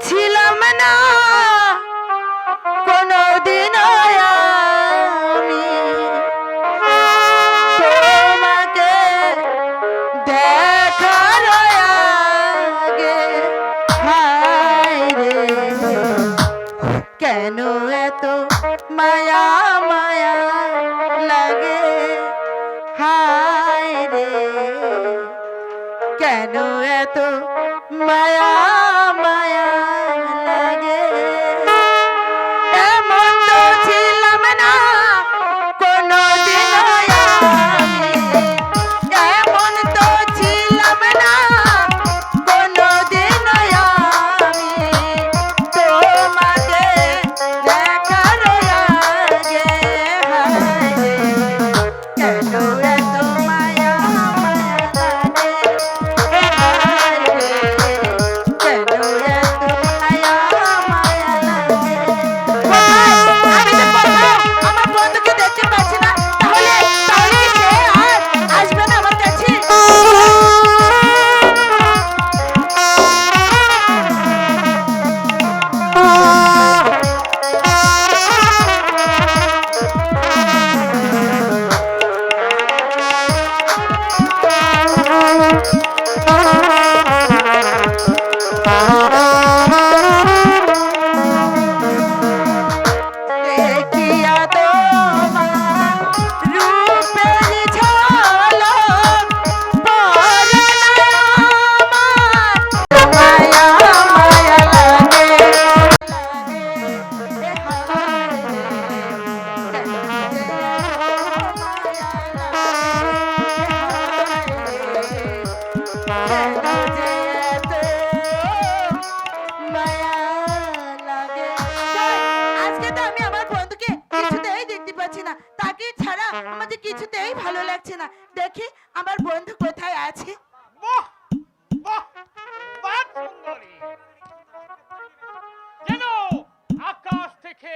ছিলাম না কোনদিন আমি তোমাকে দেখার আগে। হায় রে কেন এত মায়া মায়া লাগে। হায় রে কেন এত মায়া মায়া লাগে। এমন তো ছিলাম না কোনদিন আমি, এমন তো ছিলাম না কোনদিন আমি তোমাকে দেখার আগে। হায় রে কেন এত মায়া মায়া লাগে। হায় রে কেন এত মায়া মায়া লাগে। আমি তো কোথাও আমার বন্ধুকে দেখতে পাচ্ছি না, তাহলে তাহলে কি সে আর আসবে না আমার কাছে? দেখিয়া তোমার রূপের ঝলক পরে না আমার মায়া মায়া লাগে। আজকে তো আমি আমার বন্ধুকে কিছুতেই দেখতে পাচ্ছি না, তাকে ছাড়া আমাদের কিছুতেই ভালো লাগছে না। দেখি আমার বন্ধু কোথায় আছে। বাহ বাহ বাহ সুন্দরী, যেন আকাশ থেকে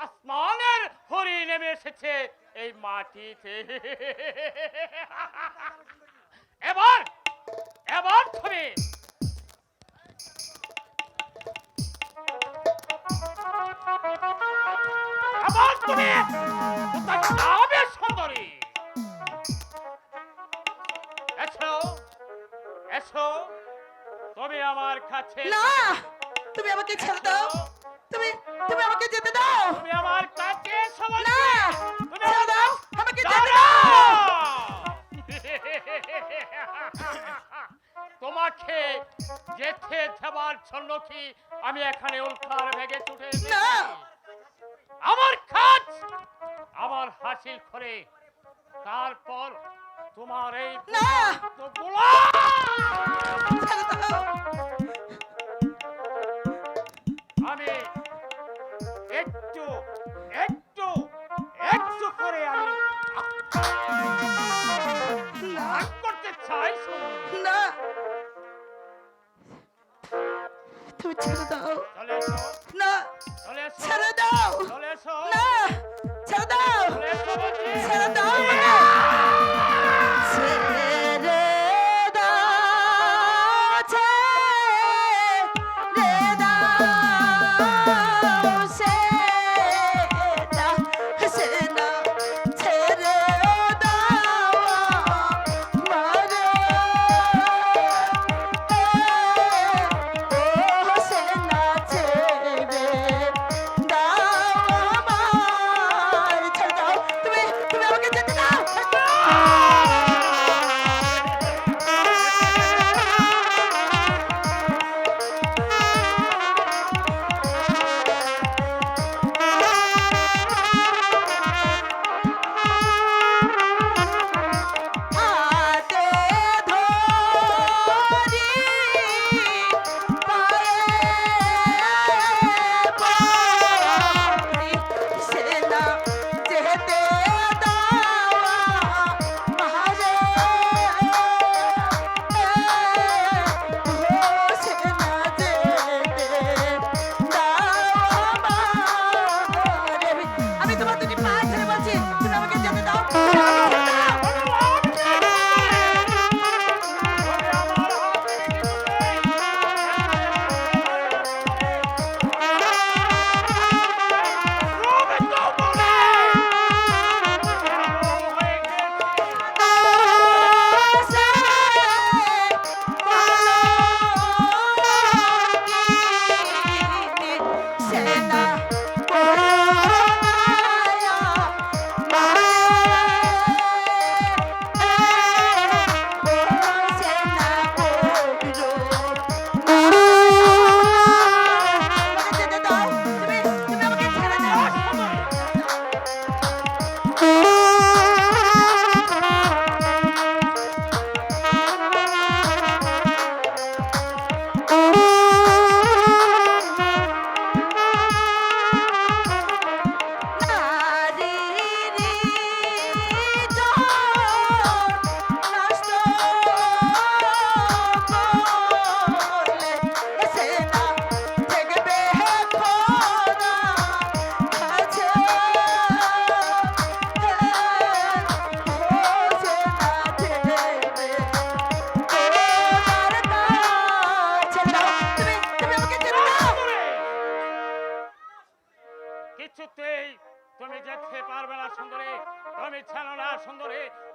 আসমানের হরি নেমে এসেছে এই মাটিতে। এবার এবার তুমি আবার তুমি কোথায় যাবে সুন্দরী? এসো এসো, তুমি আমার কাছে। না, তুমি আমাকে ছেড়ে দাও। তুমি তুমি আমাকে যেতে দাও। তুমি আমার কাছে এসো না, বলছি। ছেড়ে দাও, আমাকে যেতে দাঁড়াও। দাও। তোমাকে যেতে দেবার জন্য কি আমি এখানে উল্কার ভেগে ছুটে এসেছি? না। আমার কাজ আমার হাসিল করে তারপর তোমার এই না। গোলা ছেড়ে দাও। আমি একটু একটু একটু করে আমি ভাগ করতে চাই। না, তুমি ছেড়ে দাও। চলে এসো, না, চলে এসো, ছেড়ে দাও। চলে এসো, না, ছেড়ে দাও। চলে এসো বলছি। ছেড়ে দাও আমাকে। ছেড়ে দাও, ছেড়ে দাও, ছেড়ে দাও, ছেড়ে দাও আমারে। ও সেনা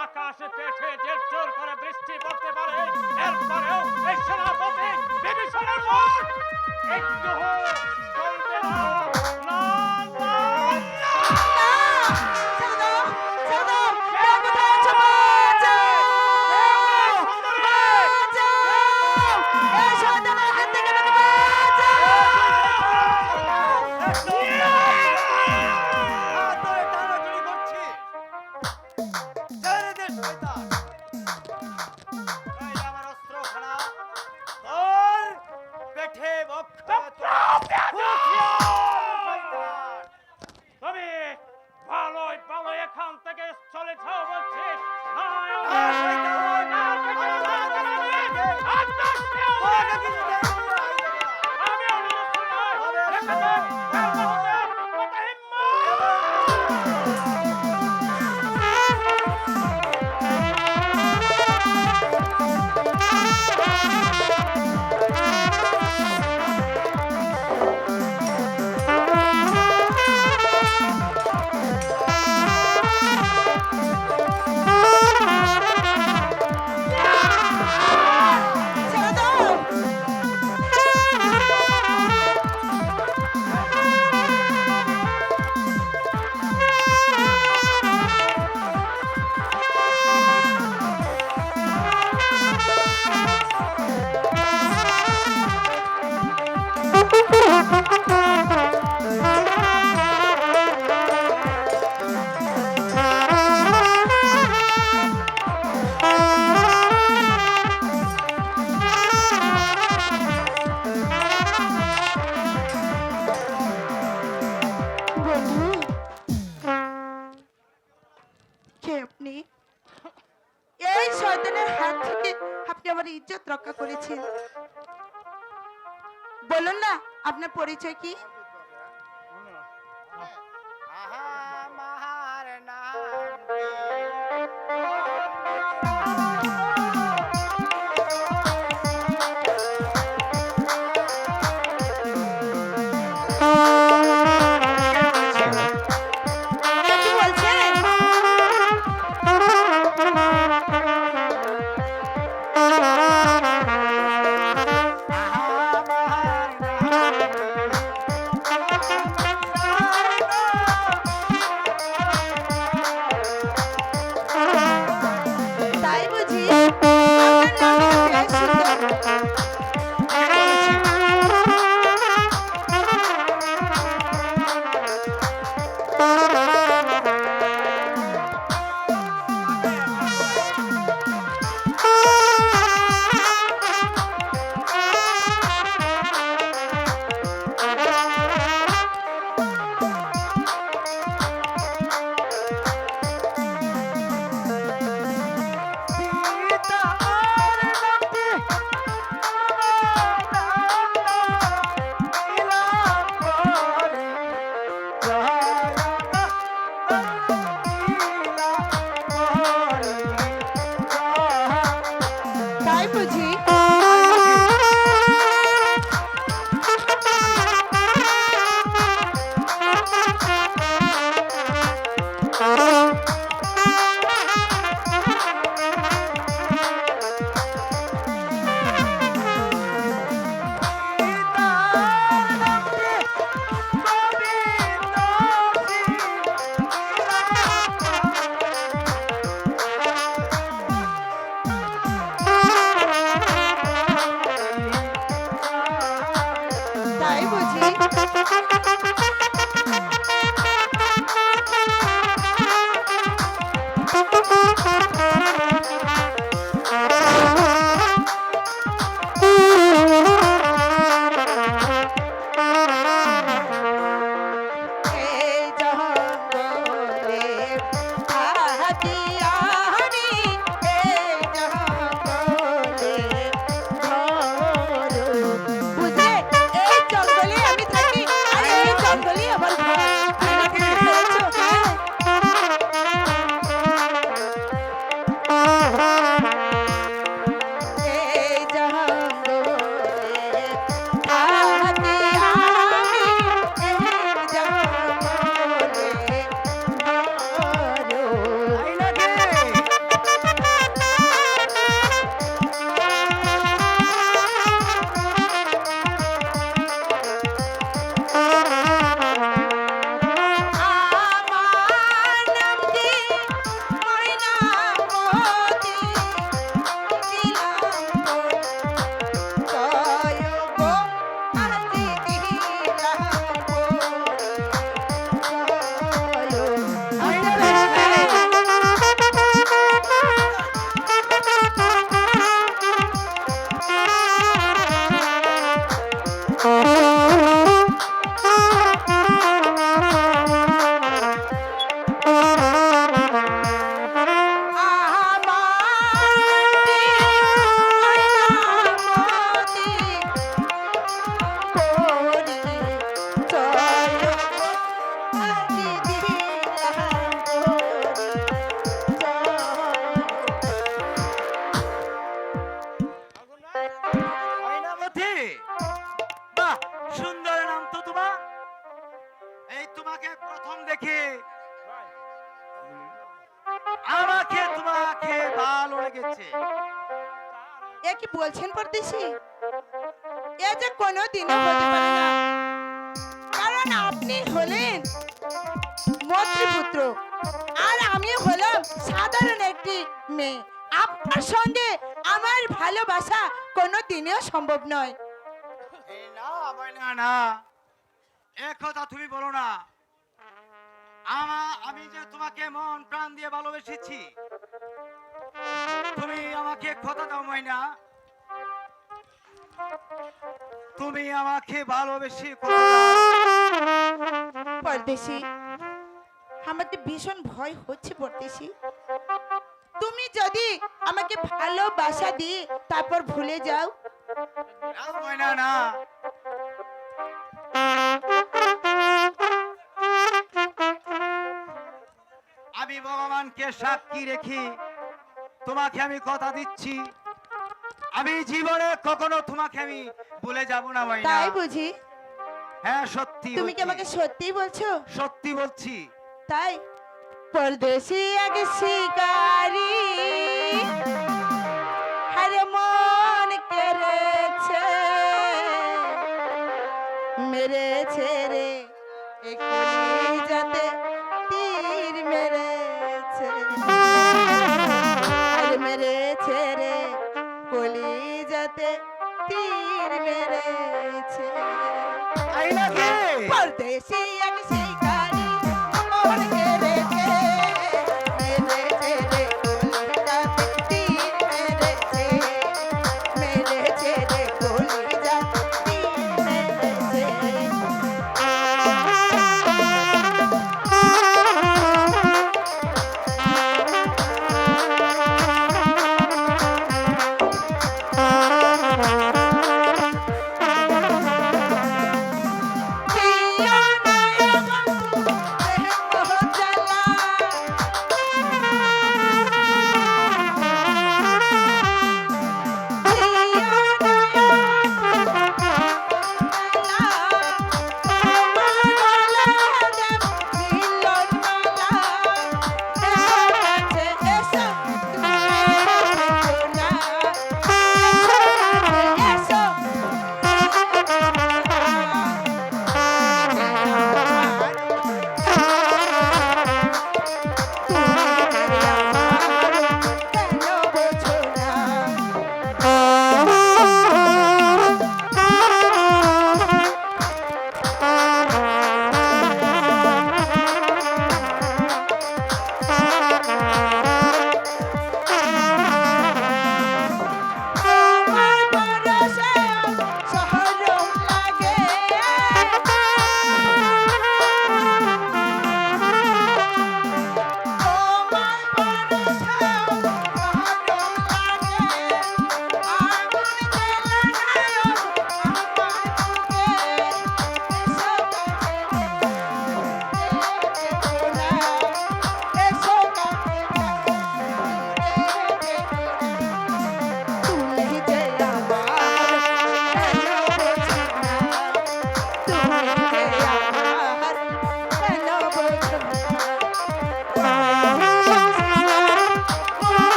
আকাশে পেঠে জেল জোর করে বৃষ্টি পড়তে পারে, এরপরেও এই সেনাপতি বিভীষণের মন একটু চলবে না। না, না, না। ছেড়ে দাও, ছেড়ে দাও। কে কোথায় আছো? বাঁচাও! বাঁচাও! এই শয়তানের হাত থেকে আমাকে বাঁচাও! তোরে টানাটানি করছি। ছেড়ে দে শয়তান। নইলে আমার অস্ত্রখানা তোর পেটে বক্ষে তুমি ভালোই ভালো এখান থেকে চলে যাও বলছি। আমি অনুরোধ ছেড়ে দাও। বন্ধু, কে আপনি? এই শয়তানের হাত থেকে আপনি আমার ইজ্জত রক্ষা করেছেন। বলুন না আপনার পরিচয় কি? আমার নাম কি বলছেন? আমার নাম দিচ্ছে। এ কি বলছেন পরদেশি? এ যে কোনো দিনও হতে পারে না, কারণ আপনি হলেন মন্ত্রীপুত্র আর আমি হলাম সাধারণ একটি মেয়ে। আপনার সঙ্গে আমার ভালোবাসা কোনো দিনেও সম্ভব নয়। এই না ময়না না, এ কথা তুমি বলো না। আমি যে তোমাকে মন প্রাণ দিয়ে ভালোবেসেছি, তুমি আমাকে কথা দাও ময়না। তুমি আমাকে ভালোবেসে কথা দাও। পরদেশি, আমাকে ভীষণ ভয় হচ্ছে পরদেশি। তুমি যদি আমাকে ভালোবাসা দিয়ে তারপর ভুলে যাও। না ময়না না, আমি ভগবানকে সাক্ষী রেখে তোমাকে আমি কথা দিচ্ছি, আমি জীবনে কখনো তোমাকে আমি ভুলে যাব না ময়না। তাই বুঝি? হ্যাঁ সত্যি তুমি কি বলছি। আমাকে সত্যি বলছো? সত্যি বলছি। তাই পরদেশি এক শিকারি হরে মন কেড়েছে, মেরেছে রে এখনি যাতে তীর মেরেছে, আর মেরেছে রে কলি যাতে তীর মেরেছে। তাই নাকি? পরদেশি এক শিকারি মন কেড়েছে, মেরেছে রে কলিজাতে তীর মেরেছে, মেরেছে রে কলিজাতে তীর মেরেছে। প্রিয় নায়ক দেহ জ্বালা,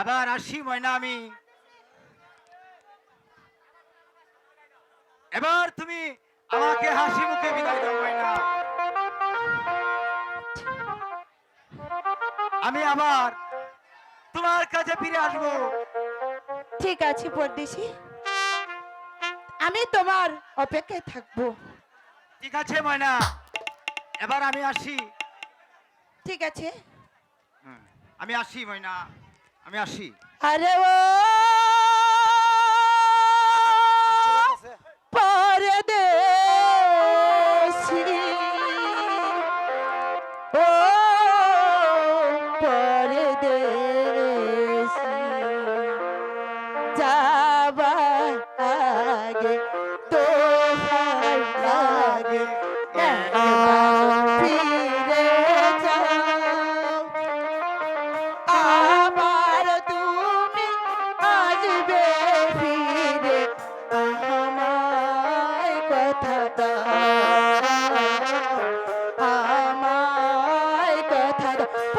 আবার আসি ময়না আমি। এবার তুমি আমাকে হাসি মুখে বিদায় দাও ময়না। আমি আবার তোমার কাছে ফিরে আসবো। ঠিক আছে পরদেশি, আমি তোমার অপেক্ষায় থাকবো। ঠিক আছে ময়না, এবার আমি আসি। ঠিক আছে। আমি আসি ময়না, আমি আসি। আরে ও পরদেশি, ও পরদেশি, যাবার আগে দোহাই লাগে একবার ফিরে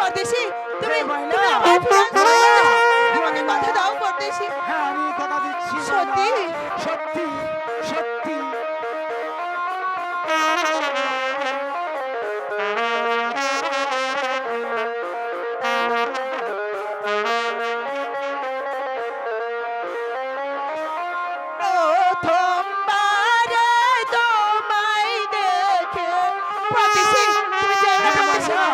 পরদেশি তুমি ময়না। তুমি আমার ফিরে আসবে। আমাকে কথা দাও পরদেশি। হ্যাঁ আমি কথা দিচ্ছি সত্যি? ময়না। সত্যি সত্যি প্রথমবার তোমায় দেখে পরদেশি তুমি যেও না হ্যাঁ, পরদেশি। ময়না।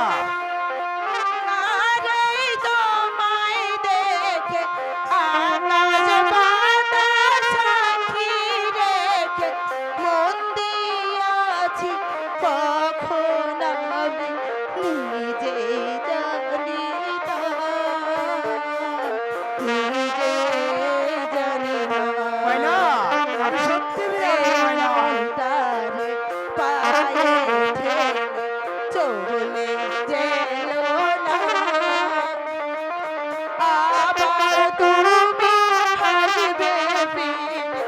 আরে তোমায় দেখে আকাশ বাতাস সাক্ষী রেখে মন দিয়াছি কখন আমি নিজে জানি না, নিজে জানি না। ময়না, আমি সত্যি বিরাট ময়না। তারে পায়ে ঠেলে চলে যেল না, আবার তুমি হাসবে ফিরে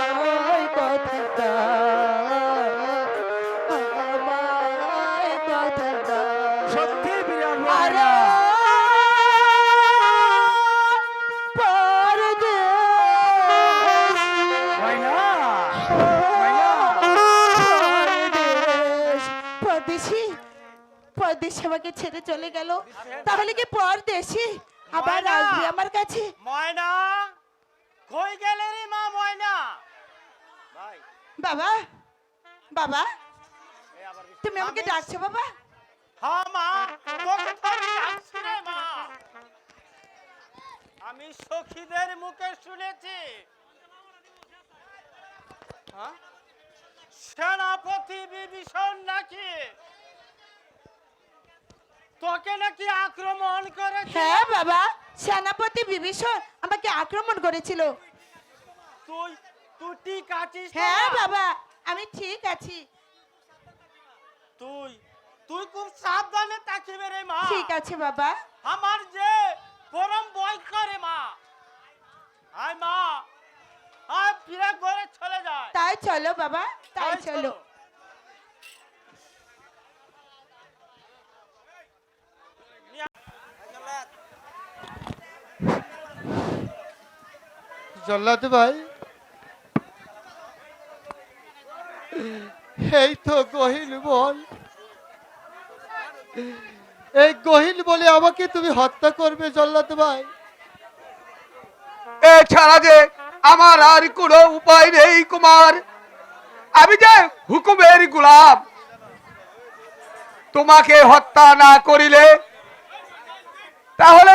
আমায় কথা দাও, আমায় কথা দাও। সত্যি বিরাট আরে ময়না। ময়না, ময়না। পরদেশি পরদেশি আমাকে ছেড়ে চলে গেল, তাহলে কি পরদেশি আবার ময়না। আসবে আমার কাছে? ময়না কই গেলে রে মা ময়না? ভাই বাবা বাবা এই আবার বৃষ্টি। তুমি আমাকে ডাকছো বাবা? হ্যাঁ মা, তোকে তো আমি ডাকছি রে মা। আমি সখীদের মুখে শুনেছি, হ্যাঁ? সেনাপতি বিভীষণ নাকি তোকে নাকি আক্রমণ করেছে। হ্যাঁ বাবা, সেনাপতি বিভীষণ আমাকে আক্রমণ করেছিল। তুই তুই ঠিক আছিস তো হ্যাঁ মা? বাবা আমি ঠিক আছি। তুই তুই খুব সাবধানে থাকিবে রে মা। ঠিক আছে বাবা। আমার যে পরম ভয় করে মা। আয় মা, আয় ফিরে ঘরে চলে যায়। তাই চলো বাবা, তাই চলো। জল্লাদ ভাই, এই তো গহিল বল। এই গহিল বলে আমাকে তুমি হত্যা করবে জল্লাদ ভাই? এছাড়া যে আমার আর কোনো উপায় নেই কুমার। আমি যে হুকুমের গোলাম, তোমাকে হত্যা না করিলে তাহলে